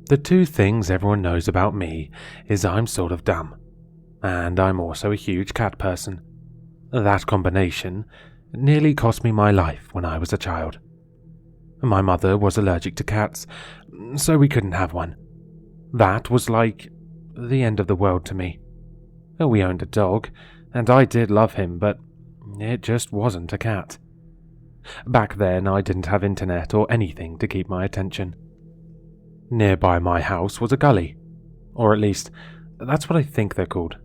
The two things everyone knows about me is I'm sort of dumb, and I'm also a huge cat person. That combination nearly cost me my life when I was a child. My mother was allergic to cats, so we couldn't have one. That was like the end of the world to me. We owned a dog, and I did love him, but it just wasn't a cat. Back then, I didn't have internet or anything to keep my attention. Nearby my house was a gully, or at least, that's what I think they're called.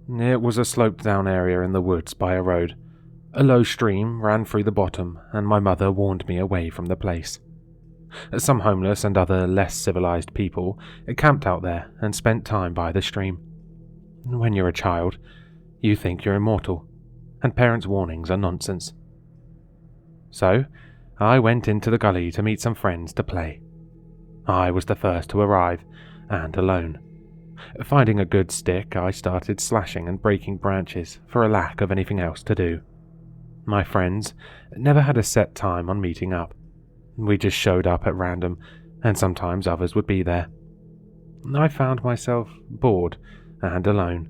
It was a sloped-down area in the woods by a road. A low stream ran through the bottom, and my mother warned me away from the place. Some homeless and other less civilized people camped out there and spent time by the stream. When you're a child, you think you're immortal, and parents' warnings are nonsense. So, I went into the gully to meet some friends to play. I was the first to arrive, and alone. Finding a good stick, I started slashing and breaking branches for a lack of anything else to do. My friends never had a set time on meeting up. We just showed up at random, and sometimes others would be there. I found myself bored and alone.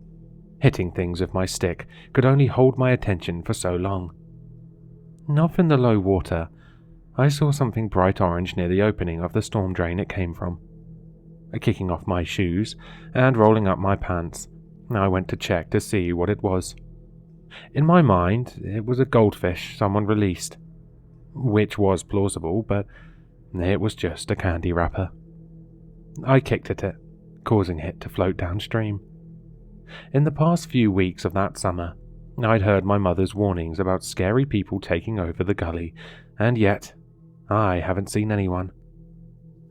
Hitting things with my stick could only hold my attention for so long. Off in the low water, I saw something bright orange near the opening of the storm drain it came from. Kicking off my shoes and rolling up my pants, I went to check to see what it was. In my mind, it was a goldfish someone released, which was plausible, but it was just a candy wrapper. I kicked at it, causing it to float downstream. In the past few weeks of that summer, I'd heard my mother's warnings about scary people taking over the gully, and yet I haven't seen anyone.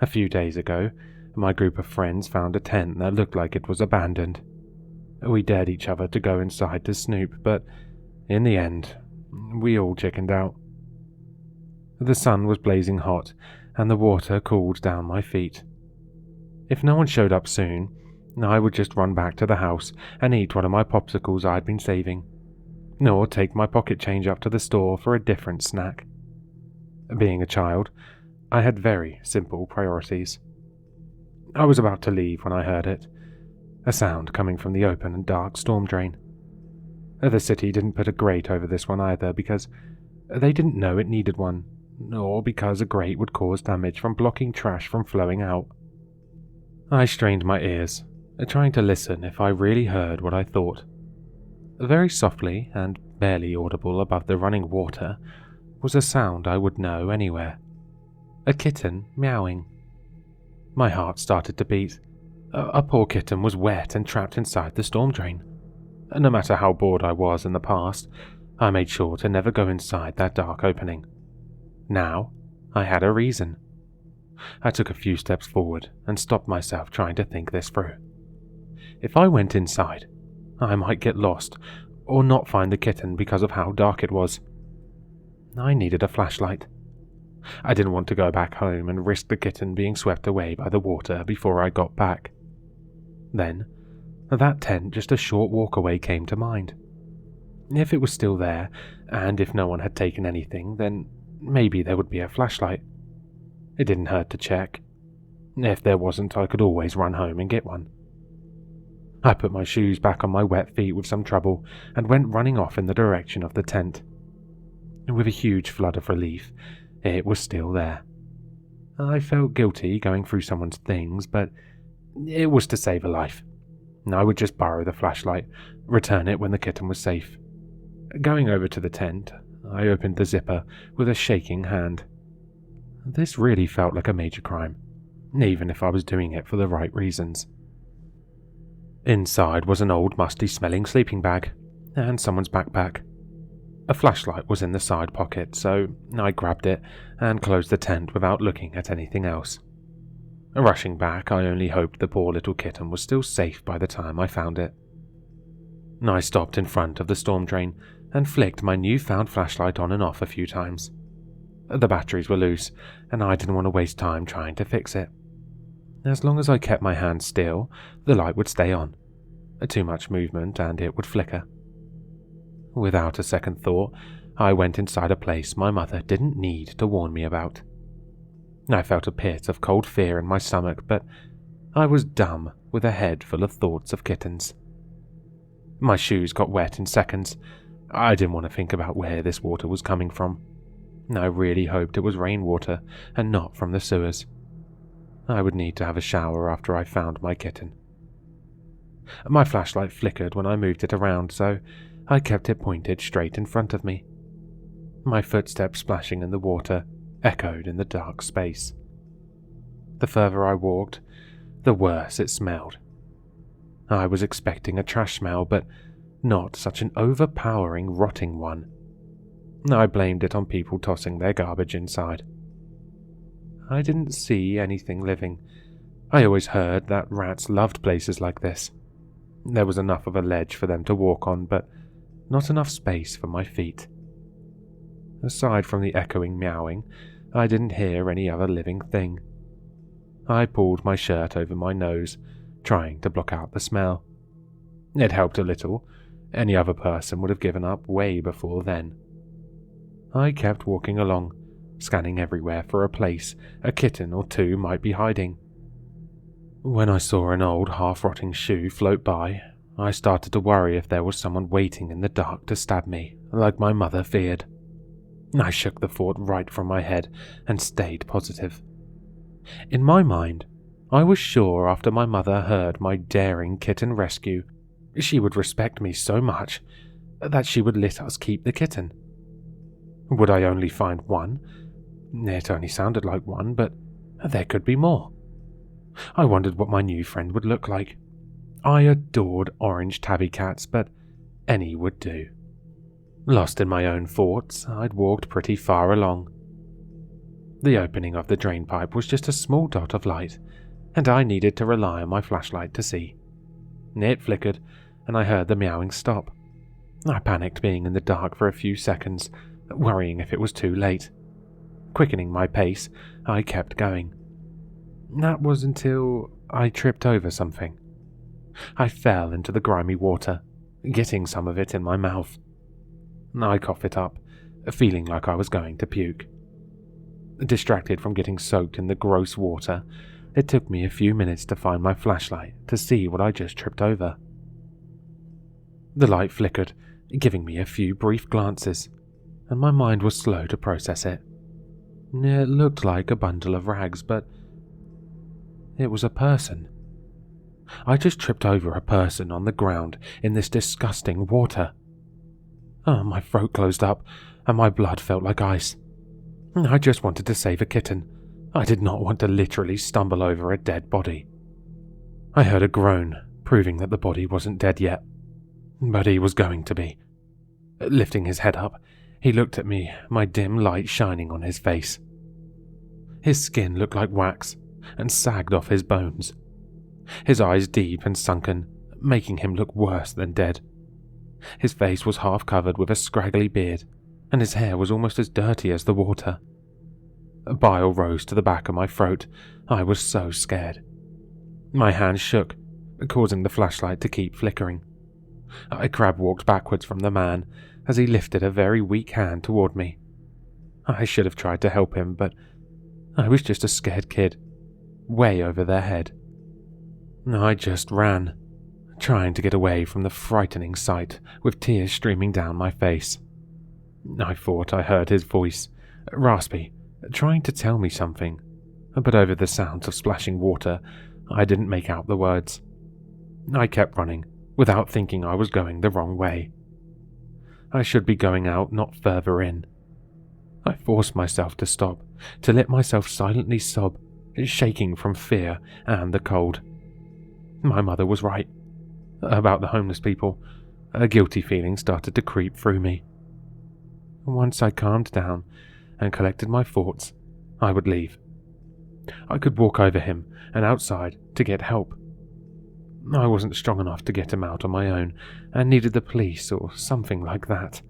A few days ago, my group of friends found a tent that looked like it was abandoned. We dared each other to go inside to snoop, but in the end, we all chickened out. The sun was blazing hot, and the water cooled down my feet. If no one showed up soon, I would just run back to the house and eat one of my popsicles I'd been saving, or take my pocket change up to the store for a different snack. Being a child, I had very simple priorities. I was about to leave when I heard it, a sound coming from the open and dark storm drain. The city didn't put a grate over this one either, because they didn't know it needed one, or because a grate would cause damage from blocking trash from flowing out. I strained my ears, trying to listen if I really heard what I thought. Very softly and barely audible above the running water was a sound I would know anywhere. A kitten meowing. My heart started to beat. A poor kitten was wet and trapped inside the storm drain. No matter how bored I was in the past, I made sure to never go inside that dark opening. Now, I had a reason. I took a few steps forward and stopped myself trying to think this through. If I went inside, I might get lost or not find the kitten because of how dark it was. I needed a flashlight. I didn't want to go back home and risk the kitten being swept away by the water before I got back. Then, that tent just a short walk away came to mind. If it was still there, and if no one had taken anything, then maybe there would be a flashlight. It didn't hurt to check. If there wasn't, I could always run home and get one. I put my shoes back on my wet feet with some trouble and went running off in the direction of the tent. With a huge flood of relief, it was still there. I felt guilty going through someone's things, but it was to save a life. I would just borrow the flashlight, return it when the kitten was safe. Going over to the tent, I opened the zipper with a shaking hand. This really felt like a major crime, even if I was doing it for the right reasons. Inside was an old musty-smelling sleeping bag, and someone's backpack. A flashlight was in the side pocket, so I grabbed it and closed the tent without looking at anything else. Rushing back, I only hoped the poor little kitten was still safe by the time I found it. I stopped in front of the storm drain and flicked my newfound flashlight on and off a few times. The batteries were loose, and I didn't want to waste time trying to fix it. As long as I kept my hand still, the light would stay on. Too much movement and it would flicker. Without a second thought, I went inside a place my mother didn't need to warn me about. I felt a pit of cold fear in my stomach, but I was dumb with a head full of thoughts of kittens. My shoes got wet in seconds. I didn't want to think about where this water was coming from. I really hoped it was rainwater and not from the sewers. I would need to have a shower after I found my kitten. My flashlight flickered when I moved it around, so I kept it pointed straight in front of me. My footsteps splashing in the water echoed in the dark space. The further I walked, the worse it smelled. I was expecting a trash smell, but not such an overpowering, rotting one. I blamed it on people tossing their garbage inside. I didn't see anything living. I always heard that rats loved places like this. There was enough of a ledge for them to walk on, but not enough space for my feet. Aside from the echoing meowing, I didn't hear any other living thing. I pulled my shirt over my nose, trying to block out the smell. It helped a little. Any other person would have given up way before then. I kept walking along, scanning everywhere for a place a kitten or two might be hiding. When I saw an old half-rotting shoe float by, I started to worry if there was someone waiting in the dark to stab me, like my mother feared. I shook the thought right from my head and stayed positive. In my mind, I was sure after my mother heard my daring kitten rescue, she would respect me so much that she would let us keep the kitten. Would I only find one? It only sounded like one, but there could be more. I wondered what my new friend would look like. I adored orange tabby cats, but any would do. Lost in my own thoughts, I'd walked pretty far along. The opening of the drain pipe was just a small dot of light, and I needed to rely on my flashlight to see. It flickered, and I heard the meowing stop. I panicked being in the dark for a few seconds, worrying if it was too late. Quickening my pace, I kept going. That was until I tripped over something. I fell into the grimy water, getting some of it in my mouth. I coughed it up, feeling like I was going to puke. Distracted from getting soaked in the gross water, it took me a few minutes to find my flashlight to see what I just tripped over. The light flickered, giving me a few brief glances, and my mind was slow to process it. It looked like a bundle of rags, but it was a person. I just tripped over a person on the ground in this disgusting water. My throat closed up, and my blood felt like ice. I just wanted to save a kitten. I did not want to literally stumble over a dead body. I heard a groan, proving that the body wasn't dead yet. But he was going to be. Lifting his head up, he looked at me, my dim light shining on his face. His skin looked like wax, and sagged off his bones. His eyes deep and sunken, making him look worse than dead. His face was half covered with a scraggly beard, and his hair was almost as dirty as the water. Bile rose to the back of my throat. I was so scared. My hands shook, causing the flashlight to keep flickering. I crab-walked backwards from the man as he lifted a very weak hand toward me. I should have tried to help him, but I was just a scared kid, way over their head. I just ran, trying to get away from the frightening sight with tears streaming down my face. I thought I heard his voice, raspy, trying to tell me something, but over the sounds of splashing water, I didn't make out the words. I kept running, without thinking I was going the wrong way. I should be going out, not further in. I forced myself to stop, to let myself silently sob, shaking from fear and the cold. My mother was right. About the homeless people, a guilty feeling started to creep through me. Once I calmed down and collected my thoughts, I would leave. I could walk over him and outside to get help. I wasn't strong enough to get him out on my own and needed the police or something like that.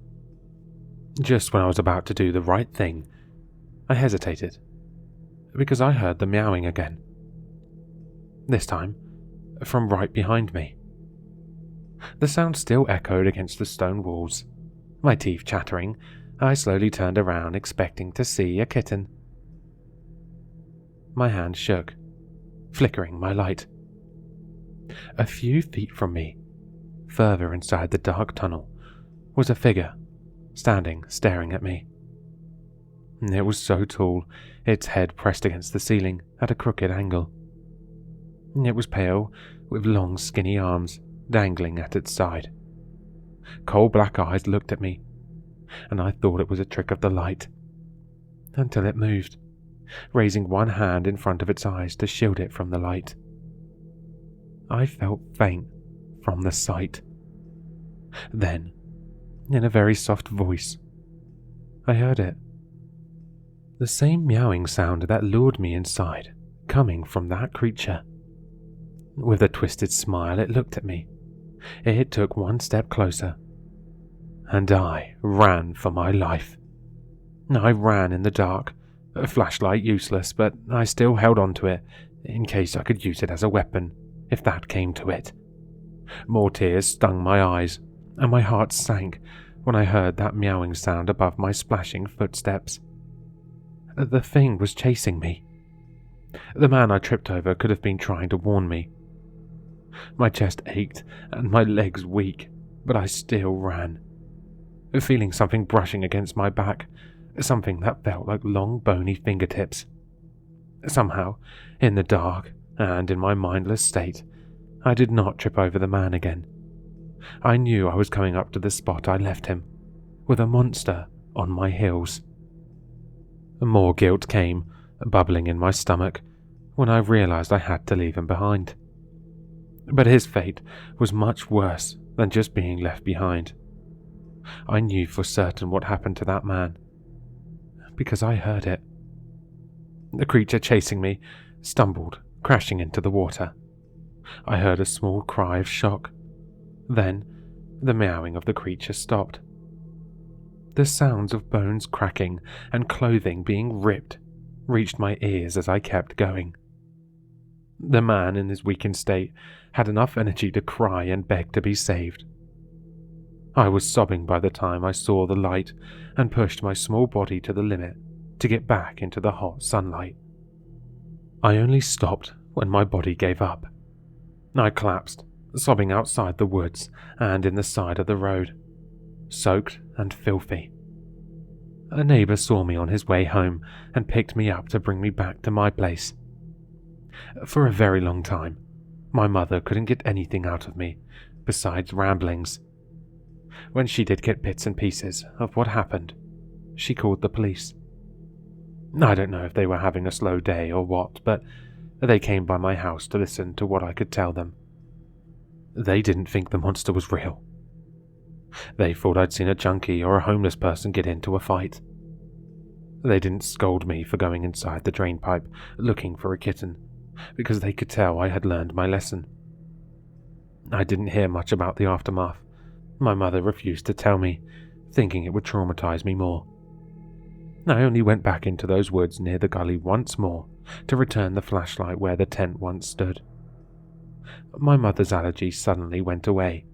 Just when I was about to do the right thing, I hesitated, because I heard the meowing again. This time, from right behind me. The sound still echoed against the stone walls. My teeth chattering, I slowly turned around expecting to see a kitten. My hand shook, flickering my light, A few feet from me, further inside the dark tunnel, was a figure, standing staring at me. It was so tall, its head pressed against the ceiling at a crooked angle. It was pale, with long skinny arms dangling at its side. Coal black eyes looked at me, and I thought it was a trick of the light, until it moved, raising one hand in front of its eyes to shield it from the light. I felt faint from the sight. Then, in a very soft voice, I heard it. The same meowing sound that lured me inside, coming from that creature. With a twisted smile, it looked at me. It took one step closer, and I ran for my life. I ran in the dark, a flashlight useless, but I still held on to it in case I could use it as a weapon, if that came to it. More tears stung my eyes, and my heart sank when I heard that meowing sound above my splashing footsteps. The thing was chasing me. The man I tripped over could have been trying to warn me. My chest ached and my legs weak, but I still ran, feeling something brushing against my back, something that felt like long bony fingertips. Somehow, in the dark and in my mindless state, I did not trip over the man again. I knew I was coming up to the spot I left him, with a monster on my heels. More guilt came, bubbling in my stomach, when I realized I had to leave him behind. But his fate was much worse than just being left behind. I knew for certain what happened to that man, because I heard it. The creature chasing me stumbled, crashing into the water. I heard a small cry of shock. Then, the meowing of the creature stopped. The sounds of bones cracking and clothing being ripped reached my ears as I kept going. The man, in his weakened state, had enough energy to cry and beg to be saved. I was sobbing by the time I saw the light and pushed my small body to the limit to get back into the hot sunlight. I only stopped when my body gave up. I collapsed, sobbing outside the woods and in the side of the road, soaked and filthy. A neighbour saw me on his way home and picked me up to bring me back to my place. For a very long time, my mother couldn't get anything out of me besides ramblings. When she did get bits and pieces of what happened, she called the police. I don't know if they were having a slow day or what, but they came by my house to listen to what I could tell them. They didn't think the monster was real. They thought I'd seen a junkie or a homeless person get into a fight. They didn't scold me for going inside the drain pipe looking for a kitten, because they could tell I had learned my lesson. I didn't hear much about the aftermath. My mother refused to tell me, thinking it would traumatize me more. I only went back into those woods near the gully once more to return the flashlight where the tent once stood. My mother's allergies suddenly went away,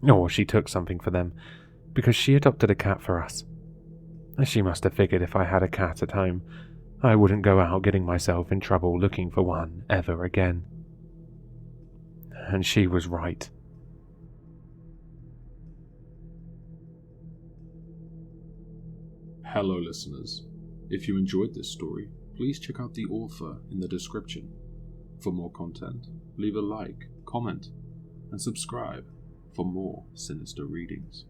or she took something for them, because she adopted a cat for us. She must have figured if I had a cat at home, I wouldn't go out getting myself in trouble looking for one ever again. And she was right. Hello listeners, if you enjoyed this story, please check out the author in the description. For more content, leave a like, comment, and subscribe for more sinister readings.